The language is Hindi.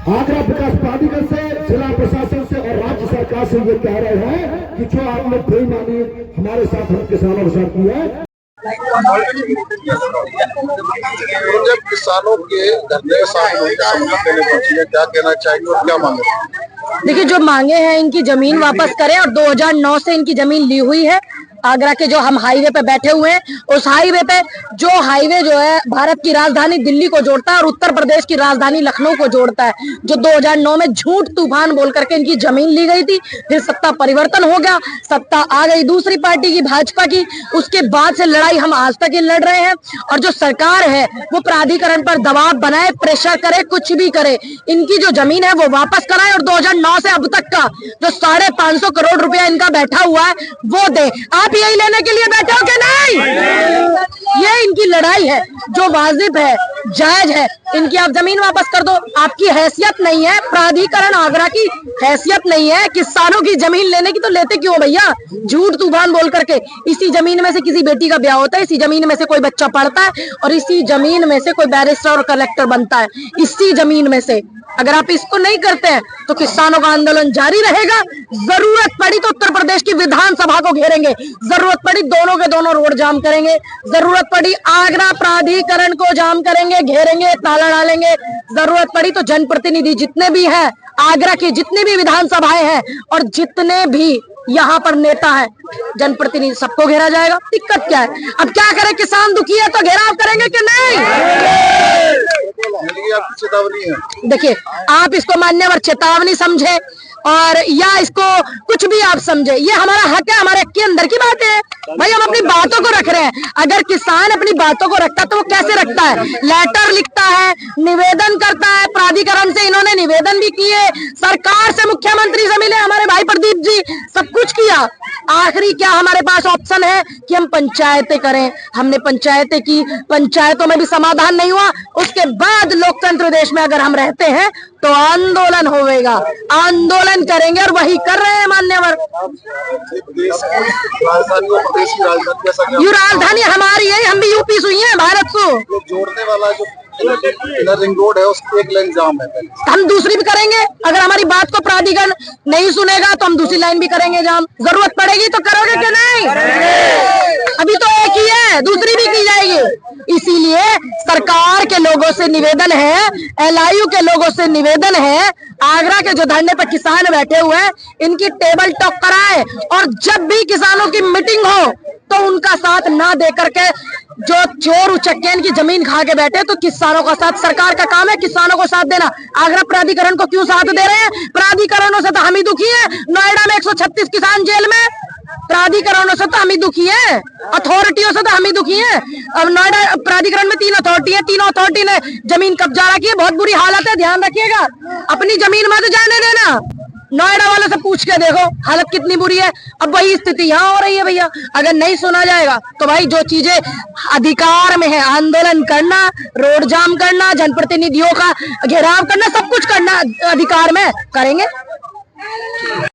आगरा विकास प्राधिकरण से, जिला प्रशासन से और राज्य सरकार से ये कह रहे हैं कि जो आप लोग बेईमानी हमारे साथ, हम किसानों के साथ की है। जब किसानों के धरने के सामने सम्मान देने पहुंची है, क्या कहना चाहेंगे और क्या मांगे? देखिए, जो मांगे हैं इनकी जमीन वापस करें और 2009 से इनकी जमीन ली हुई है। आगरा के जो हम हाईवे पे बैठे हुए हैं, उस हाईवे पे जो हाईवे जो है भारत की राजधानी दिल्ली को जोड़ता है और उत्तर प्रदेश की राजधानी लखनऊ को जोड़ता है, जो 2009 में झूठ तूफान बोल करके इनकी जमीन ली गई थी। फिर सत्ता परिवर्तन हो गया, सत्ता आ गई दूसरी पार्टी की, भाजपा की। उसके बाद से लड़ाई हम आज तक ही लड़ रहे हैं और जो सरकार है वो प्राधिकरण पर दबाव बनाए, प्रेशर करे, कुछ भी करे, इनकी जो जमीन है वो वापस कराए और 2009 से अब तक का जो 550 करोड़ रुपया इनका बैठा हुआ है वो दे। आप यही लेने के लिए बैठे हो कि नहीं? ये इनकी लड़ाई है जो वाजिब है, जायज है। इनकी आप जमीन वापस कर दो। आपकी हैसियत नहीं है, प्राधिकरण आगरा की हैसियत नहीं है किसानों की जमीन लेने की, तो लेते क्यों भैया? झूठ तूफान बोल करके। इसी जमीन में से किसी बेटी का ब्याह होता है, इसी जमीन में से कोई बच्चा पढ़ता है और इसी जमीन में से कोई बैरिस्टर और कलेक्टर बनता है, इसी जमीन में से। अगर आप इसको नहीं करते हैं तो किसानों का आंदोलन जारी रहेगा। जरूरत पड़ी तो उत्तर प्रदेश की विधानसभा को घेरेंगे, जरूरत पड़ी दोनों के दोनों रोड जाम करेंगे, जरूरत पड़ी आगरा प्राधिकरण को जाम करेंगे, घेरेंगे, ताला डालेंगे, जरूरत पड़ी तो जनप्रतिनिधि जितने भी हैं, आगरा की जितनी भी विधानसभाएं हैं और जितने भी यहाँ पर नेता है, जनप्रतिनिधि, सबको घेरा जाएगा। दिक्कत क्या है? अब क्या करें? किसान दुखी है तो घेराव करेंगे कि नहीं? चेतावनी है। देखिए, आप इसको मान्यवर चेतावनी समझे और या इसको कुछ भी आप समझे, ये हमारा हक है, हमारे हक के अंदर की बात है भाई। हम अपनी बातों को रख रहे हैं। अगर किसान अपनी बातों को रखता है तो वो कैसे रखता है? लेटर लिखता है, निवेदन करता है, प्राधिकरण से इन्होंने निवेदन भी किए, सरकार से, मुख्यमंत्री से मिले हमारे भाई प्रदीप जी, सब कुछ किया। आखिरी क्या हमारे पास ऑप्शन है कि हम पंचायतें करें? हमने पंचायतें की, पंचायतों में भी समाधान नहीं हुआ। उसके बाद लोकतंत्र देश में अगर हम रहते हैं तो आंदोलन होगा, आंदोलन करेंगे और वही कर रहे हैं मान्यवर। ये राजधानी हमारी है, हम भी यूपी से ही हैं, भारत को जोड़ने वाला जो रिंग रोड है उसकी एक लाइन जाम है। हम दूसरी भी करेंगे। अगर हमारी बात को प्राधिकरण नहीं सुनेगा तो हम दूसरी लाइन भी करेंगे जाम। जरूरत पड़ेगी तो करोगे कि नहीं? अभी तो एक ही है, दूसरी भी की जाएगी। इसीलिए सरकार के लोगों से निवेदन है, LIU के लोगों से निवेदन है, आगरा के जो धरने पर किसान बैठे हुए हैं इनकी टेबल टॉक कराए और जब भी किसानों की मीटिंग हो तो उनका साथ ना दे करके जो चोर उचक्के इनकी जमीन खा के बैठे, तो किसानों का साथ, सरकार का काम है किसानों को साथ देना। आगरा प्राधिकरण को क्यों साथ दे रहे हैं? प्राधिकरणों से तो हम ही दुखी है। नोएडा में 136 किसान जेल में, प्राधिकरणों से तो हम ही दुखी है, अथॉरिटियों से तो हम ही दुखी है। अब नोएडा प्राधिकरण में 3 अथॉरिटी है, तीनों अथॉरिटी ने जमीन कब्जा रखी है, बहुत बुरी हालत है, ध्यान रखिएगा। अपनी जमीन मत जाने देना। नोएडा वालों से पूछ के देखो हालत कितनी बुरी है। अब वही स्थिति यहाँ हो रही है भैया। अगर नहीं सुना जाएगा तो भाई जो चीजें अधिकार में है, आंदोलन करना, रोड जाम करना, जनप्रतिनिधियों का घेराव करना, सब कुछ करना अधिकार में करेंगे।